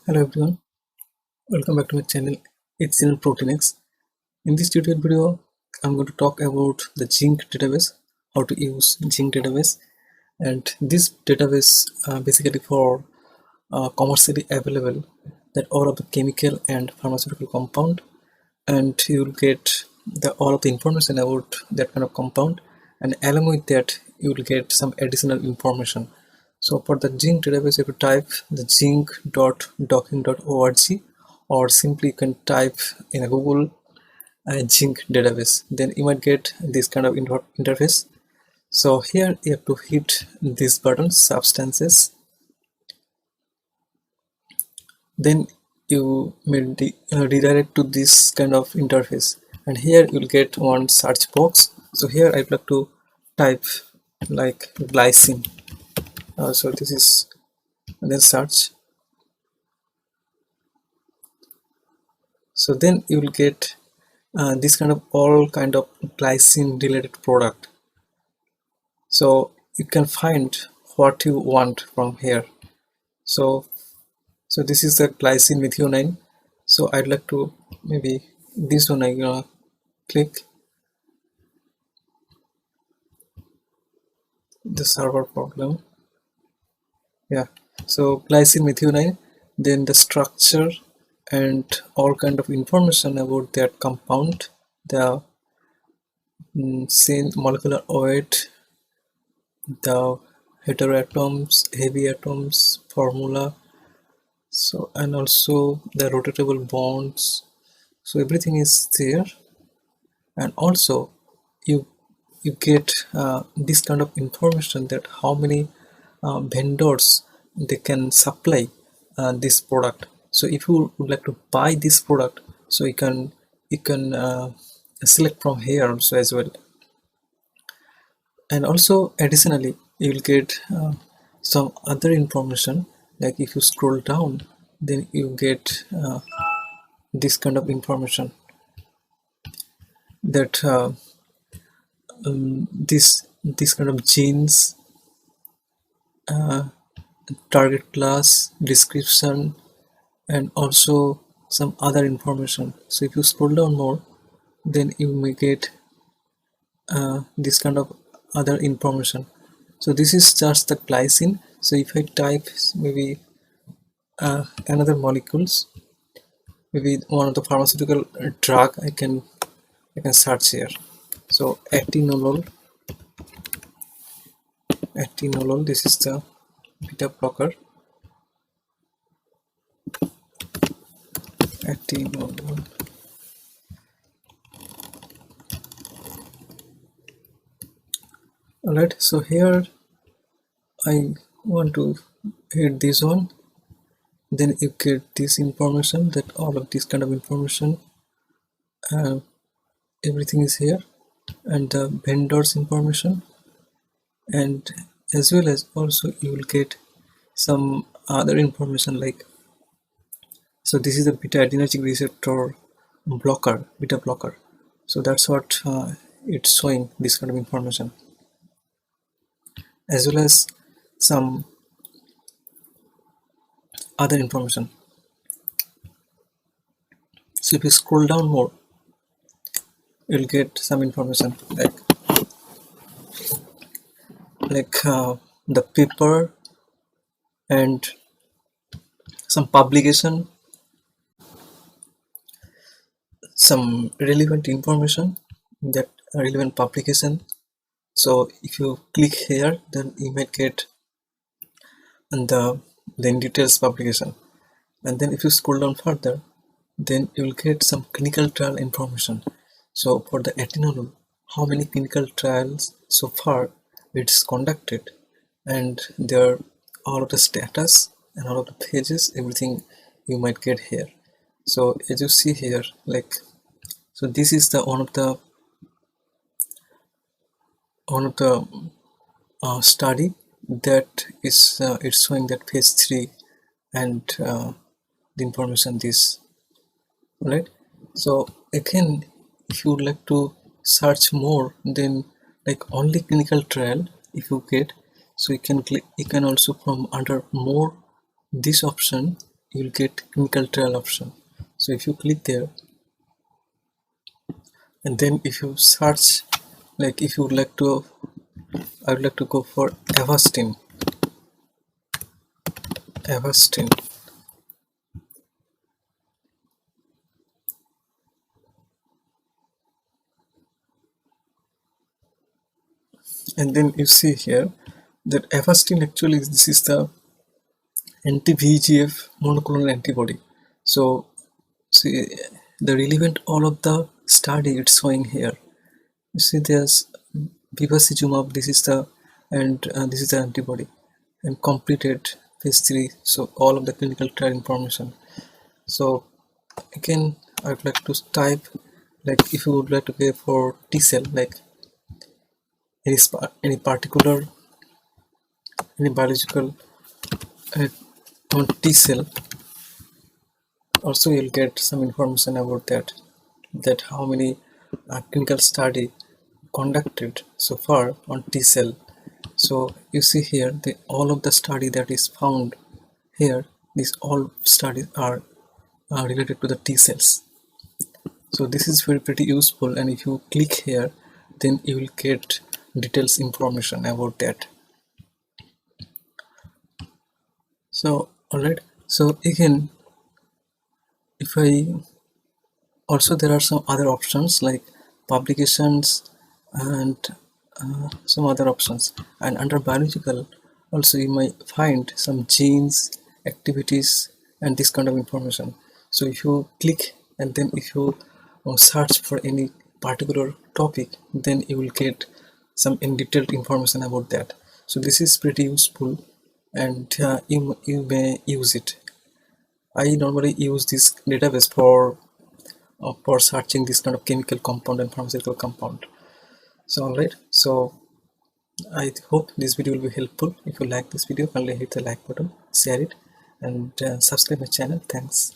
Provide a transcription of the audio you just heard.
Hello everyone, welcome back to my channel. It's in proteinX. In this tutorial video, I'm going to talk about the Zinc database, how to use Zinc database, and this database basically for commercially available that all of the chemical and pharmaceutical compound, and you will get the all of the information about that kind of compound, and along with that you will get some additional information. So for the Zinc database, you can type the zinc.docking.org, or simply you can type in a Google Zinc database. Then you might get this kind of interface. So here you have to hit this button, substances. Then you may redirect to this kind of interface, and here you'll get one search box. So here I'd like to type like glycine. So this is, and then search. So then you will get this kind of all kind of glycine related product. So you can find what you want from here. So this is the glycine methionine. So I'd like to maybe this one. I'm gonna click the server problem. Yeah, so glycine methionine, then the structure and all kind of information about that compound, the same molecular weight, the heteroatoms, heavy atoms formula, so and also the rotatable bonds. So everything is there, and also you get this kind of information that how many vendors they can supply this product. So if you would like to buy this product, so you can select from here also as well. And also additionally you will get some other information, like if you scroll down, then you get this kind of information that this kind of genes, target class, description, and also some other information. So if you scroll down more, then you may get this kind of other information. So this is just the glycine. So if I type maybe another molecules, maybe one of the pharmaceutical drug, I can search here. So atenolol, this is the beta blocker. Atenolol. Alright, so here I want to hit this one. Then you get this information, that all of this kind of information, everything is here, and the vendors information, and as well as also you will get some other information, like, so this is the beta adrenergic receptor beta blocker. So that's what it's showing, this kind of information, as well as some other information. So if you scroll down more, you'll get some information like the paper and some publication, some relevant information, that relevant publication. So if you click here, then you might get the then details publication. And then if you scroll down further, then you will get some clinical trial information. So for the atenolol, how many clinical trials so far it's conducted, and there all of the status and all of the pages, everything you might get here. So as you see here, like, so this is the one of the study that is it's showing that phase 3, and the information this, right? So again, if you would like to search more, then like only clinical trial if you get, so you can click, you can also from under more this option, you'll get clinical trial option. So if you click there, and then if you search, like if you would like to, I would like to go for Avastin. Avastin. And then you see here that Avastin actually, this is the anti-VEGF monoclonal antibody. So see the relevant all of the study it's showing here. You see there's bevacizumab, this is the, and this is the antibody, and completed phase 3. So all of the clinical trial information. So again I would like to type, like if you would like to go for T cell, like any particular, any biological uh, on T cell, also you'll get some information about that how many clinical study conducted so far on T cell. So you see here the all of the study that is found here, these all studies are related to the T cells. So this is very pretty useful, and if you click here then you will get details information about that. So alright, so again if I also there are some other options like publications and some other options, and under biological also you might find some genes, activities, and this kind of information. So if you click and then if you search for any particular topic, then you will get some in detailed information about that. So this is pretty useful, and you may use it. I normally use this database for searching this kind of chemical compound and pharmaceutical compound. So alright, so I hope this video will be helpful. If you like this video, kindly hit the like button, share it, and subscribe my channel. Thanks.